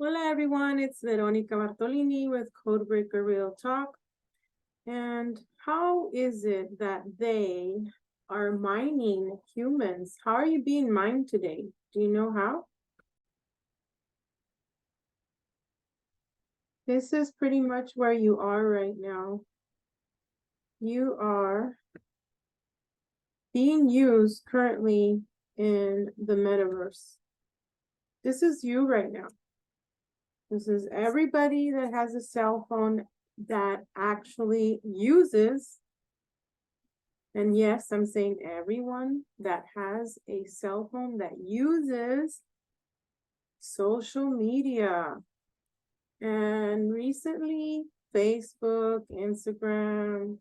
Hola everyone, it's Veronica Bartolini with Codebreaker Real Talk. And how is it that they are mining humans? How are you being mined today? Do you know how? This is pretty much where you are right now. You are being used currently in the metaverse. This is you right now. This is everybody that has a cell phone that actually uses, and yes, I'm saying everyone that has a cell phone that uses social media. And recently, Facebook, Instagram,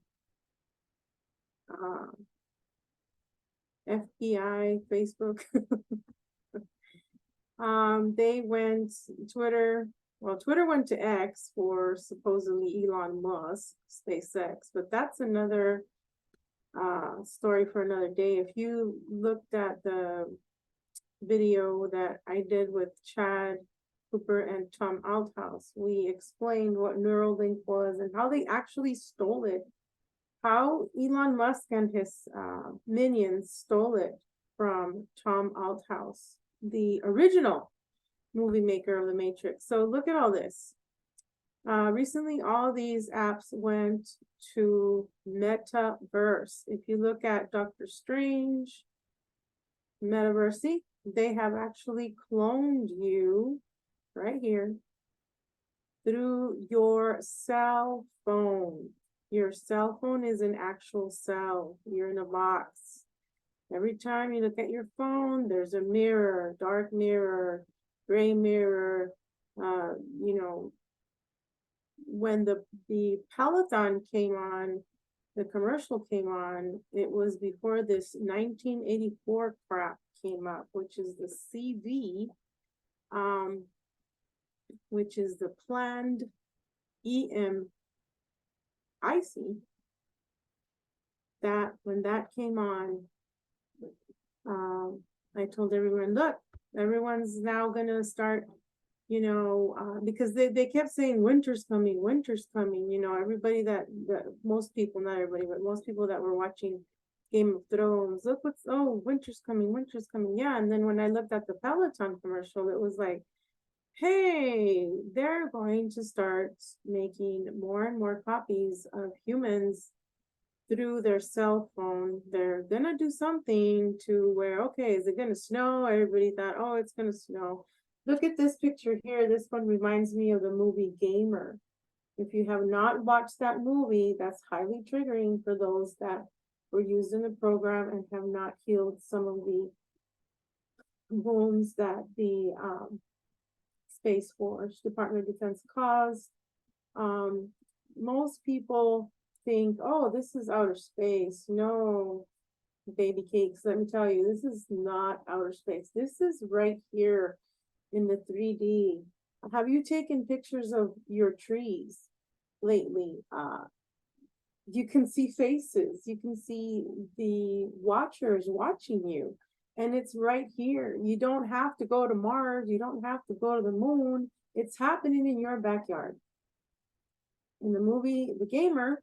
FBI, Facebook, they went, Twitter, well, Twitter went to X for supposedly Elon Musk, SpaceX, but that's another story for another day. If you looked at the video that I did with Chad Cooper and Tom Althouse, we explained what Neuralink was and how they actually stole it. How Elon Musk and his minions stole it from Tom Althouse, the original movie maker of The Matrix. So look at all this. Recently, all these apps went to Metaverse. If you look at Doctor Strange, Metaverse, they have actually cloned you right here through your cell phone. Your cell phone is an actual cell. You're in a box. Every time you look at your phone, there's a mirror, dark mirror, gray mirror. You know, when the Peloton came on, the commercial came on, it was before this 1984 crap came up, which is the CV, which is the planned EMIC. That when that came on, I told everyone, look, everyone's now gonna start, because they kept saying winter's coming, everybody that most people, not everybody, but most people that were watching Game of Thrones, look winter's coming, yeah. And then when I looked at the Peloton commercial, it was like, hey, they're going to start making more and more copies of humans through their cell phone. They're gonna do something to where, okay, is it gonna snow? Everybody thought, oh, it's gonna snow. Look at this picture here. This one reminds me of the movie Gamer. If you have not watched that movie, that's highly triggering for those that were used in the program and have not healed some of the wounds that the Space Force, Department of Defense caused. Most people think, oh, this is outer space. No, baby cakes, let me tell you, this is not outer space. This is right here in the 3D. Have you taken pictures of your trees lately? You can see faces. You can see the watchers watching you. And it's right here. You don't have to go to Mars. You don't have to go to the moon. It's happening in your backyard. In the movie, The Gamer,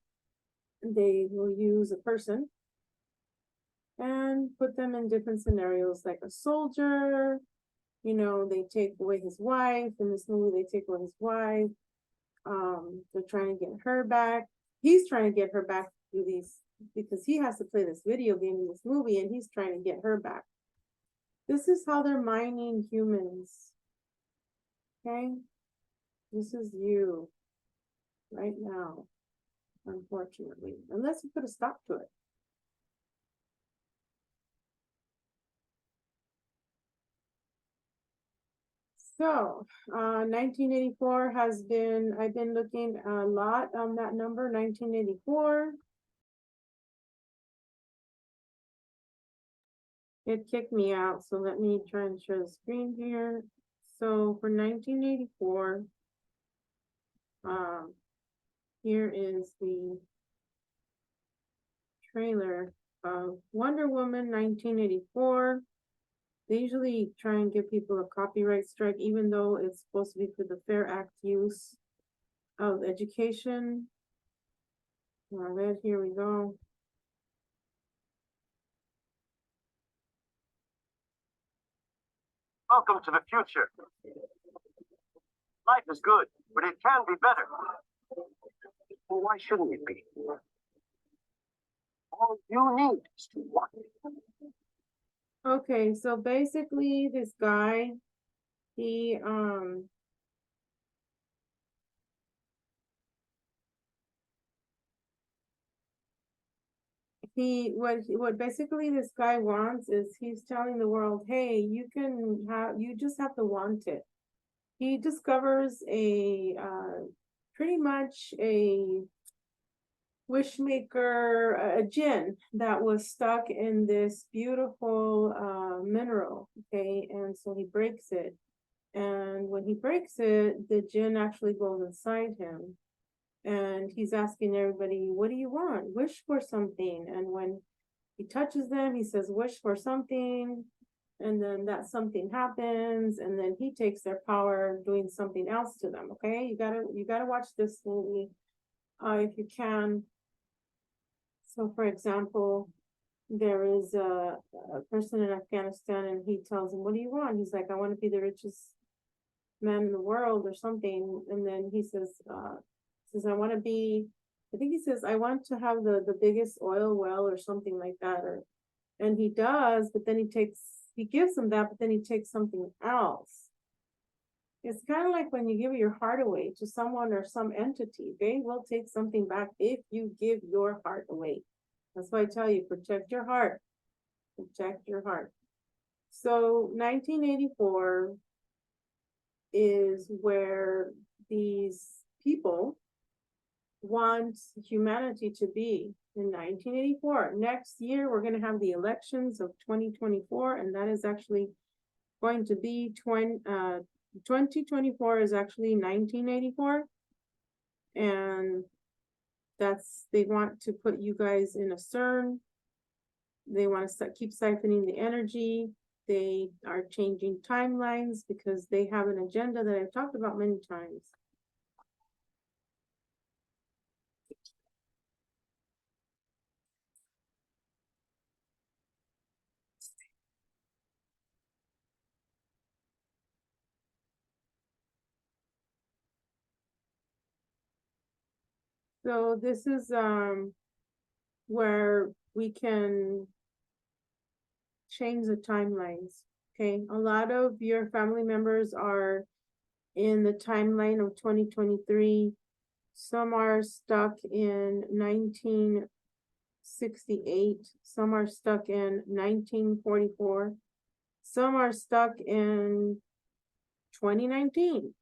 they will use a person and put them in different scenarios, like a soldier. They take away his wife. In this movie, they take away his wife. They're trying to get her back. He's trying to get her back through these, because he has to play this video game in this movie, and he's trying to get her back. This is how they're mining humans. Okay? This is you right now, unfortunately, unless you put a stop to it. So, 1984 has been, I've been looking a lot on that number, 1984. It kicked me out, so let me try and share the screen here. So for 1984, here is the trailer of Wonder Woman 1984. They usually try and give people a copyright strike, even though it's supposed to be for the Fair Act use of education. All right, here we go. Welcome to the future. Life is good, but it can be better. Well, why shouldn't it be? All you need is to want it. Okay, so basically this guy, he what basically this guy wants is he's telling the world, hey, you just have to want it. He discovers a pretty much a wishmaker, a jinn that was stuck in this beautiful mineral. Okay, and so he breaks it. And when he breaks it, the jinn actually goes inside him. And he's asking everybody, what do you want? Wish for something. And when he touches them, he says, wish for something. And then that something happens, and then he takes their power doing something else to them. Okay, you gotta watch this movie if you can. So for example, there is a person in Afghanistan, and he tells him, what do you want? He's like, I want to be the richest man in the world or something. And then he says, I want to be, I think he says, I want to have the biggest oil well or something like that. And he does, but then he gives him that, but then he takes something else. It's kind of like when you give your heart away to someone or some entity, they will take something back if you give your heart away. That's why I tell you, protect your heart. Protect your heart. So 1984 is where these people want humanity to be in 1984. Next year, we're going to have the elections of 2024, and that is actually going to be 2024 is actually 1984. And they want to put you guys in a CERN. They want to keep siphoning the energy. They are changing timelines because they have an agenda that I've talked about many times. So this is where we can change the timelines. Okay, a lot of your family members are in the timeline of 2023. Some are stuck in 1968. Some are stuck in 1944. Some are stuck in 2019,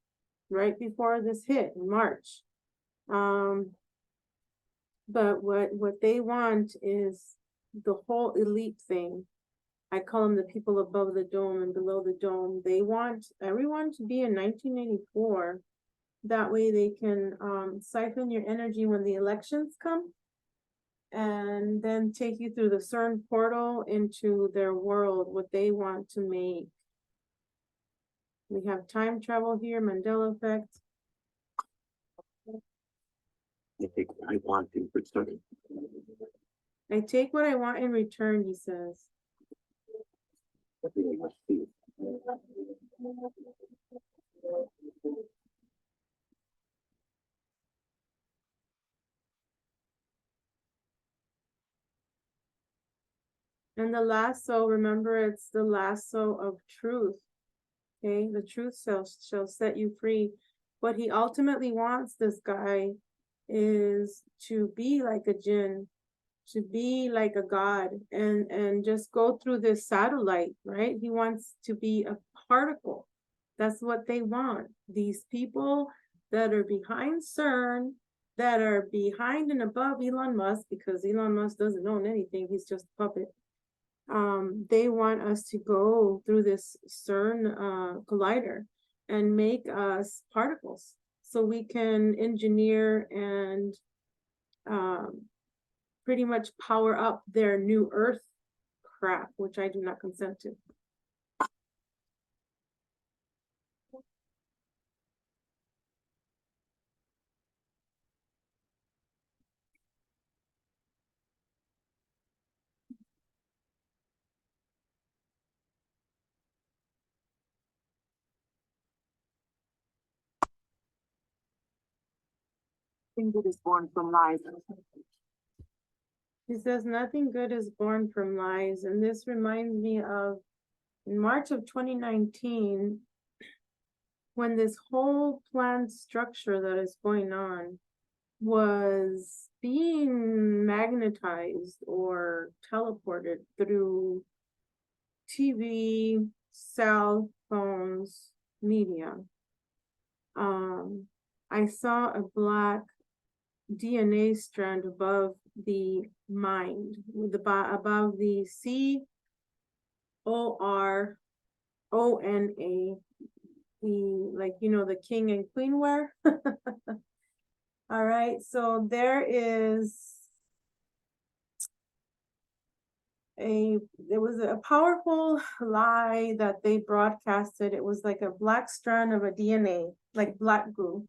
right before this hit in March. But what they want is the whole elite thing. I call them the people above the dome and below the dome. They want everyone to be in 1984. That way they can siphon your energy when the elections come, and then take you through the CERN portal into their world, what they want to make. We have time travel here, Mandela effect. I think I want in return. I take what I want in return, he says. And the lasso, remember, it's the lasso of truth. Okay, the truth shall set you free. What he ultimately wants, this guy, is to be like a jinn, to be like a god, and just go through this satellite, right? He wants to be a particle. That's what they want. These people that are behind CERN, that are behind and above Elon Musk, because Elon Musk doesn't own anything, he's just a puppet. They want us to go through this CERN collider and make us particles so we can engineer and pretty much power up their new Earth crap, which I do not consent to. Nothing good is born from lies. He says nothing good is born from lies, and this reminds me of in March of 2019, when this whole planned structure that is going on was being magnetized or teleported through TV, cell phones, media. I saw a black DNA strand above the mind, above the CORONA, the, like, you know, the king and queen wear. All right, so there was a powerful lie that they broadcasted. It was like a black strand of a DNA, like black goo.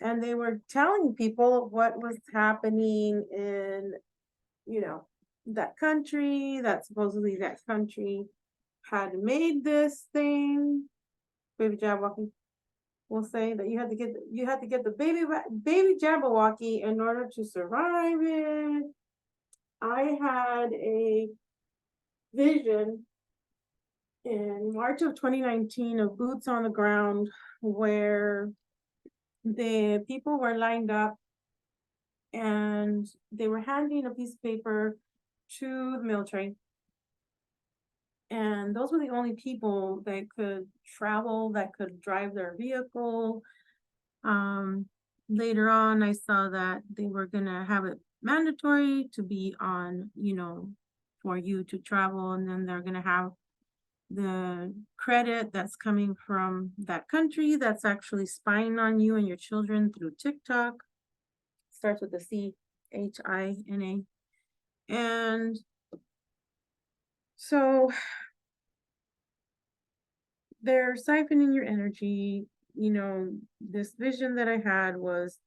And they were telling people what was happening in, you know, that country, that supposedly that country had made this thing. Baby Jabberwocky. We'll say that you had to get the baby Jabberwocky in order to survive it. I had a vision in March of 2019 of boots on the ground where the people were lined up and they were handing a piece of paper to the military. And those were the only people that could travel, that could drive their vehicle. Later on, I saw that they were gonna have it mandatory to be on, you know, for you to travel, and then they're gonna have the credit that's coming from that country that's actually spying on you and your children through TikTok. Starts with the CHINA. And so they're siphoning your energy. You know, this vision that I had was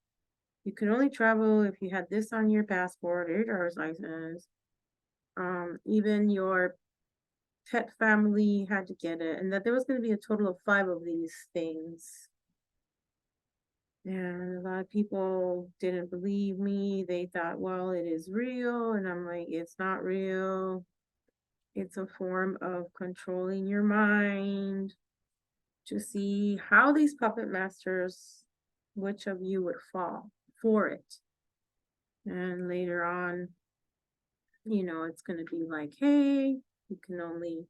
you could only travel if you had this on your passport or your driver's license. Even your pet family had to get it, and that there was going to be a total of 5 of these things. And a lot of people didn't believe me. They thought, well, it is real. And I'm like, it's not real. It's a form of controlling your mind to see how these puppet masters, which of you would fall for it. And later on, you know, it's going to be like, hey, you can only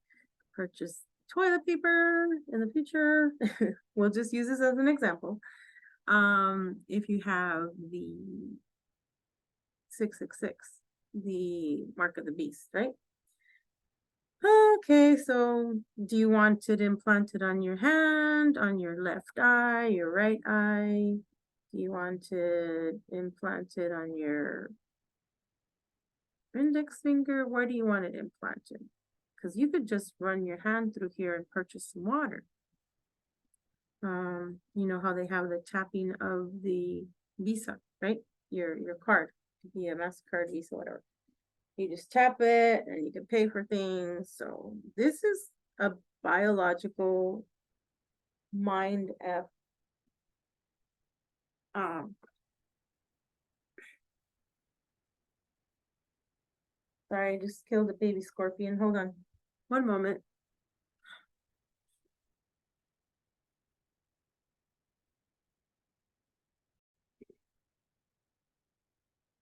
purchase toilet paper in the future. We'll just use this as an example. If you have the 666, the mark of the beast, right? Okay, so do you want it implanted on your hand, on your left eye, your right eye? Do you want it implanted on your index finger? Where do you want it implanted? Because you could just run your hand through here and purchase some water. You know how they have the tapping of the Visa, right? Your card, be a MasterCard, Visa, whatever. You just tap it and you can pay for things. So this is a biological mind F. Sorry, I just killed a baby scorpion. Hold on. One moment.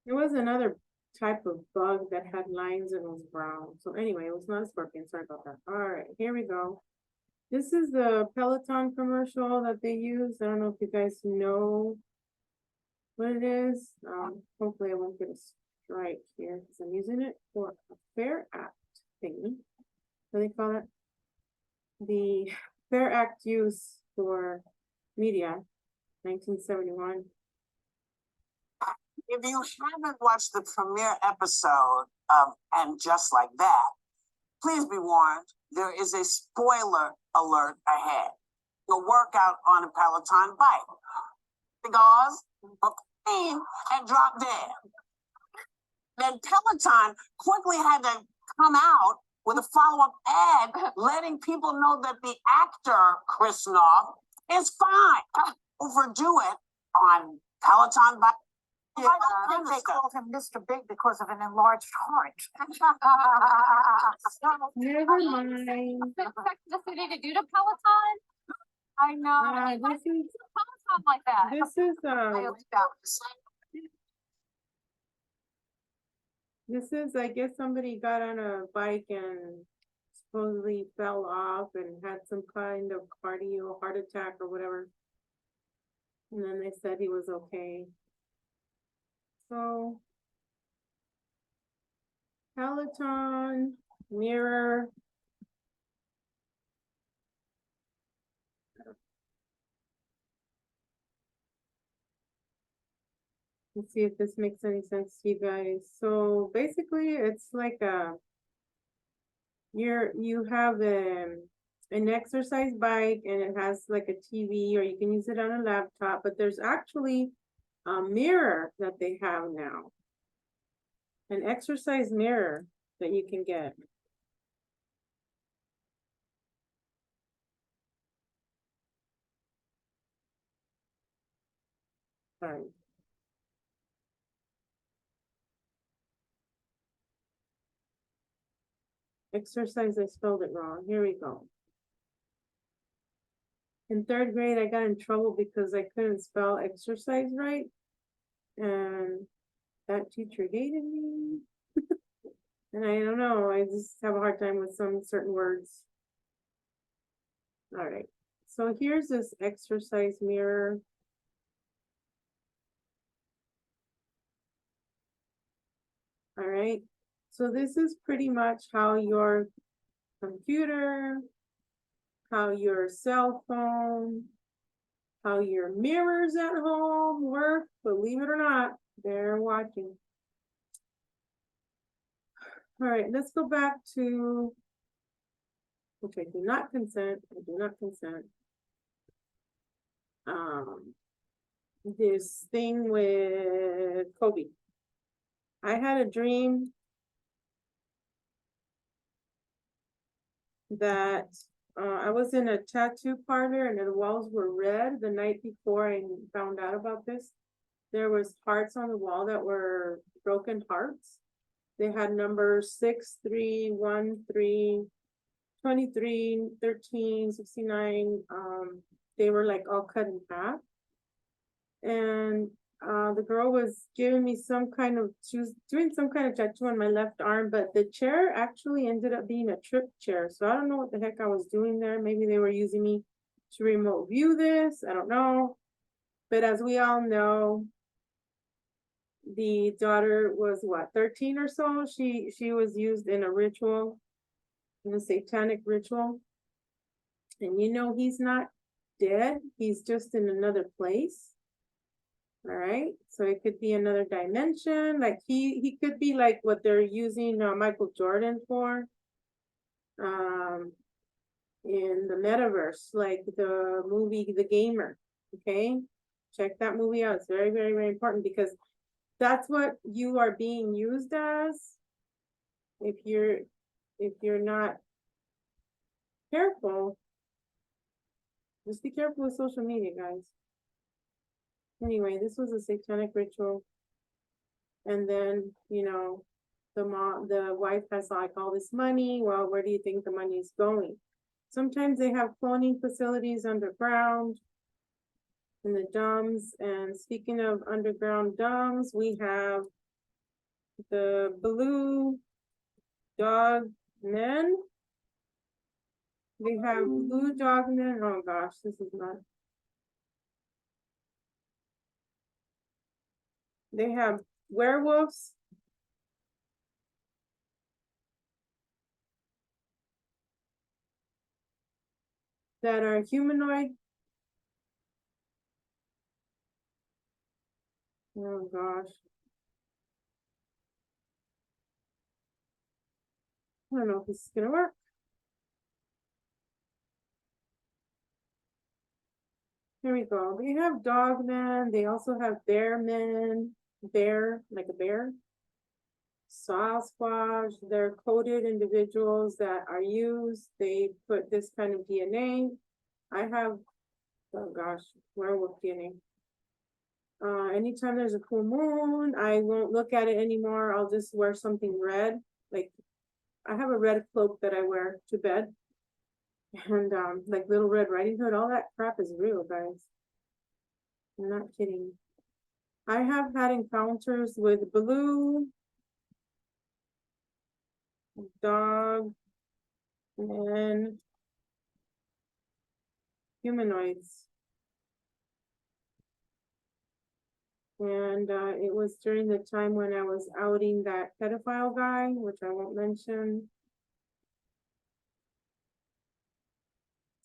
There was another type of bug that had lines and was brown. So anyway, it was not a scorpion. Sorry about that. All right, here we go. This is the Peloton commercial that they use. I don't know if you guys know what it is. Hopefully I won't get a strike here because I'm using it for a Fair Act thingy. What do they call it? The Fair Act use for media, 1971. If you haven't watched the premiere episode of And Just Like That, please be warned, there is a spoiler alert ahead. You'll work out on a Peloton bike. The gauze, and drop dead. Then Peloton quickly had to come out with a follow-up ad letting people know that the actor, Chris Noth, is fine. Overdo it on Peloton bike. Yeah, I don't think they Mr. called him Mr. Big because of an enlarged heart. Never mind. Expect the city to do to Peloton. I know. This is, Peloton like that. this is, this is, I guess somebody got on a bike and supposedly fell off and had some kind of cardio heart attack or whatever. And then they said he was okay. So Peloton, mirror. Let's see if this makes any sense to you guys. So basically it's like you have an exercise bike and it has like a TV, or you can use it on a laptop, but there's actually a mirror that they have now. An exercise mirror that you can get. Sorry. Exercise, I spelled it wrong. Here we go. In third grade, I got in trouble because I couldn't spell exercise right. And that teacher hated me. And I don't know, I just have a hard time with some certain words. All right, so here's this exercise mirror. All right, so this is pretty much how your computer, how your cell phone, how your mirrors at home work. Believe it or not, they're watching. All right, let's go back to, okay, do not consent, I do not consent. This thing with Kobe. I had a dream that I was in a tattoo parlor and the walls were red the night before I found out about this. There was hearts on the wall that were broken hearts. They had numbers 6, 3, 1, 3, 23, 13, 69. They were like all cut in half. And the girl was giving me some kind of, she was doing some kind of tattoo on my left arm, but the chair actually ended up being a trip chair. So I don't know what the heck I was doing there. Maybe they were using me to remote view this. I don't know. But as we all know, the daughter was what, 13 or so? She was used in a ritual, in a satanic ritual. And you know, he's not dead. He's just in another place. All right, so it could be another dimension. Like he could be like what they're using Michael Jordan for, in the Metaverse, like the movie The Gamer. Okay, check that movie out. It's very, very, very important because that's what you are being used as. If you're not careful, just be careful with social media, guys. Anyway, this was a satanic ritual. And then, you know, the wife has like all this money. Well, where do you think the money is going? Sometimes they have cloning facilities underground in the dumps. And speaking of underground dumps, we have the blue DogMen. They have blue DogMen. Oh gosh, this is not. They have werewolves. That are humanoid. Oh gosh. I don't know if this is gonna work. Here we go. They have Dogman. They also have Bearman. Bear, like a bear. Sasquatch. They're coded individuals that are used. They put this kind of DNA. I have, oh gosh, werewolf DNA. Anytime there's a full moon, I won't look at it anymore. I'll just wear something red. Like, I have a red cloak that I wear to bed. And, like Little Red Riding Hood, all that crap is real, guys. I'm not kidding. I have had encounters with blue dog and humanoids. And it was during the time when I was outing that pedophile guy, which I won't mention.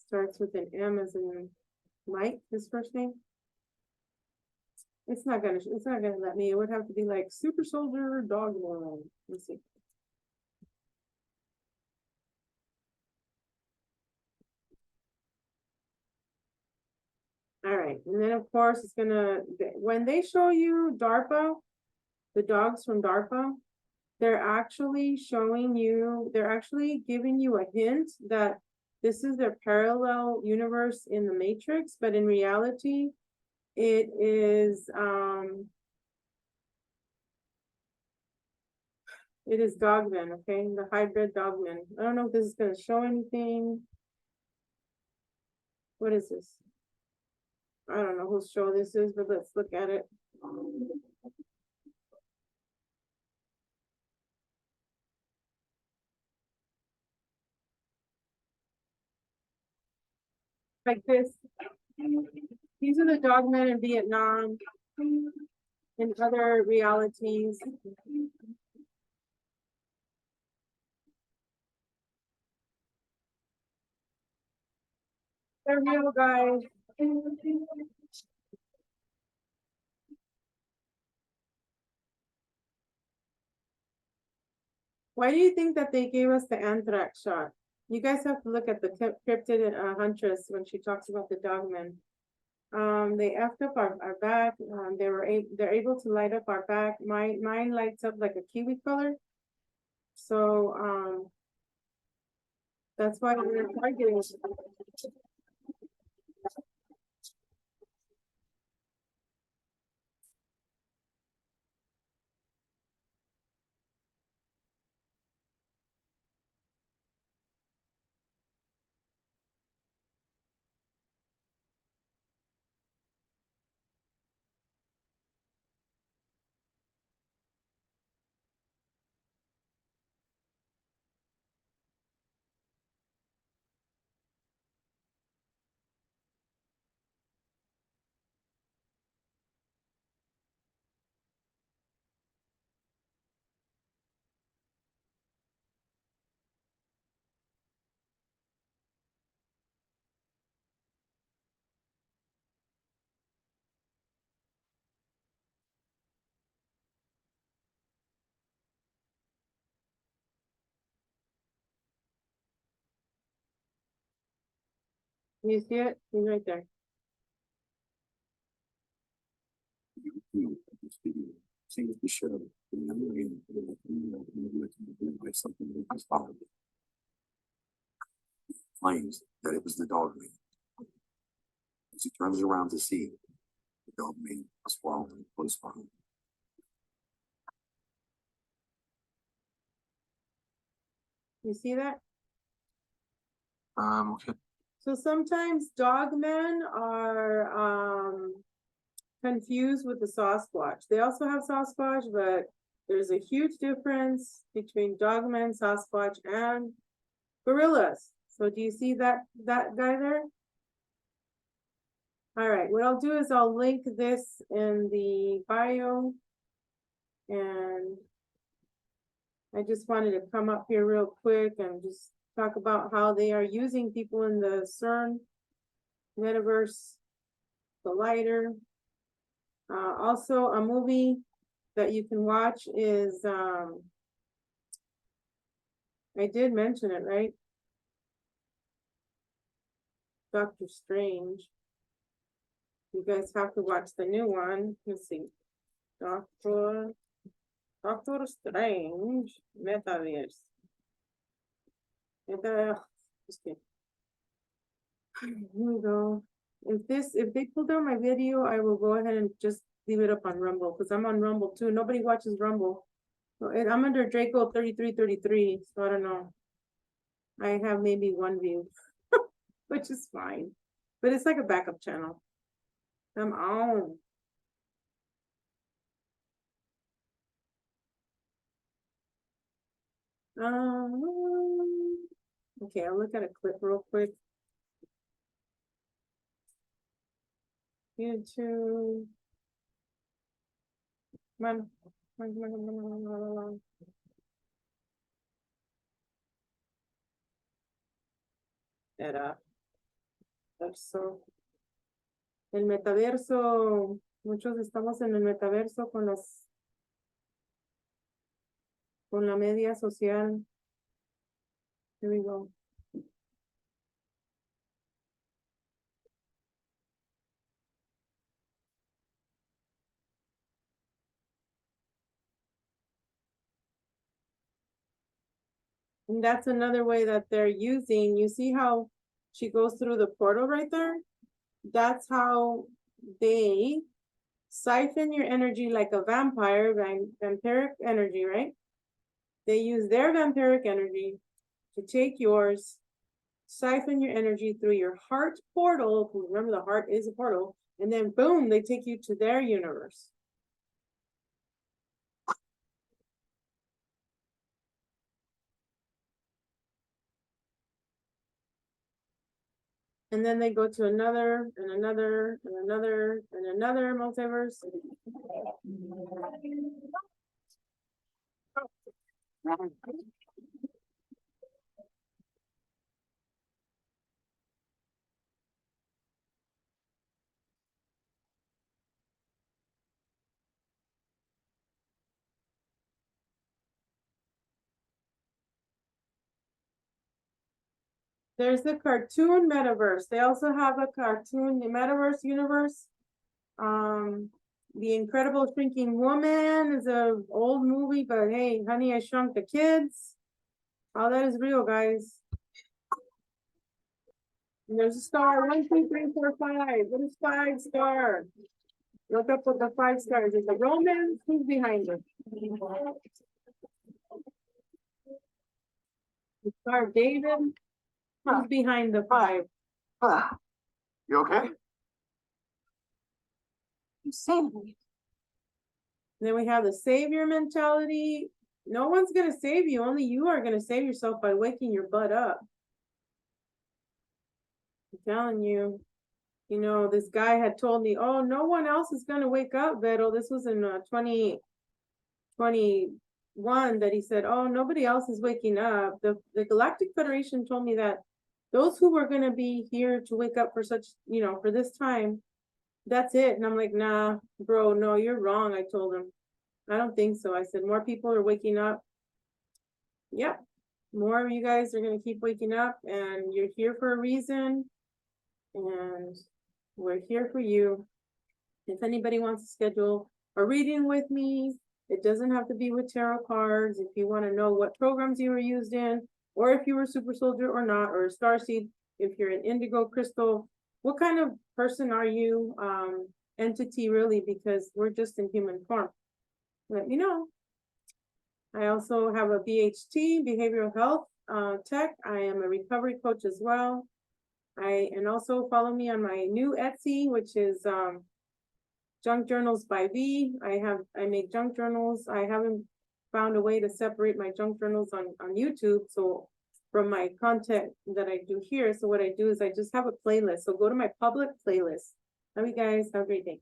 Starts with an M as in Mike, his first name. It's not gonna let me. It would have to be like super soldier DogMen. Let's see. All right, and then of course it's gonna, when they show you DARPA, the dogs from DARPA, they're actually showing you, they're actually giving you a hint that this is their parallel universe in the Matrix, but in reality, it is DogMen, okay? The hybrid DogMen. I don't know if this is gonna show anything. What is this? I don't know whose show this is, but let's look at it. Like this. These are the dogmen in Vietnam, in other realities. They're real, guys. Why do you think that they gave us the anthrax shot? You guys have to look at the cryptid huntress when she talks about the dogmen. They effed up our back. They're able to light up our back. Mine lights up like a kiwi color. So that's why we're targeting. You see it? He's right there. Seems to show the memory like something that was followed. Claims that it was the dogman. As he turns around to see, the dogman was following close behind. You see that? Okay. So sometimes dogmen are confused with the Sasquatch. They also have Sasquatch, but there's a huge difference between dogmen, Sasquatch, and gorillas. So do you see that guy there? All right, what I'll do is I'll link this in the bio. And I just wanted to come up here real quick and just talk about how they are using people in the CERN Metaverse, the lighter. Also a movie that you can watch is, I did mention it, right? Doctor Strange. You guys have to watch the new one. Let's see. Doctor Strange Metaverse. Just kidding. Here we go. If they pull down my video, I will go ahead and just leave it up on Rumble, because I'm on Rumble too. Nobody watches Rumble. So I'm under Draco 3333, so I don't know. I have maybe one view, which is fine. But it's like a backup channel. I'm on. Okay, I'll look at a clip real quick. YouTube. Come on. Come on, come on, come on, come on, come on, come on. Metaverso. El metaverso, muchos estamos en el metaverso con la media social. Here we go. And that's another way that they're using, you see how she goes through the portal right there? That's how they siphon your energy like a vampire, vampiric energy, right? They use their vampiric energy to take yours, siphon your energy through your heart portal. Remember, the heart is a portal, and then boom, they take you to their universe. And then they go to another and another and another and another multiverse. There's the cartoon metaverse. They also have a cartoon, the metaverse universe. The Incredible Shrinking Woman is a old movie, but hey, Honey, I Shrunk the Kids. All that is real, guys. And there's a star, 1, 2, 3, 4, 5. What is 5 star? Look up what the 5 stars is. The Romans, who's behind it? The Star of David, who's behind the 5? You okay? You saved me. Then we have the savior mentality. No one's gonna save you. Only you are gonna save yourself by waking your butt up. I'm telling you. You know, this guy had told me, oh, no one else is gonna wake up, Beto. This was in 2021 that he said, oh, nobody else is waking up. The Galactic Federation told me that those who were gonna be here to wake up for such, you know, for this time, that's it. And I'm like, nah, bro, no, you're wrong. I told him. I don't think so. I said, more people are waking up. Yep. More of you guys are going to keep waking up, and you're here for a reason. And we're here for you. If anybody wants to schedule a reading with me, it doesn't have to be with tarot cards. If you want to know what programs you were used in, or if you were super soldier or not, or a starseed, if you're an indigo crystal, what kind of person are you? Entity, really, because we're just in human form. Let me know. I also have a BHT, behavioral health tech. I am a recovery coach as well. And also follow me on my new Etsy, which is Junk Journals by V. I make junk journals. I haven't found a way to separate my junk journals on YouTube, so from my content that I do here. So what I do is I just have a playlist. So go to my public playlist. Love you guys. Have a great day.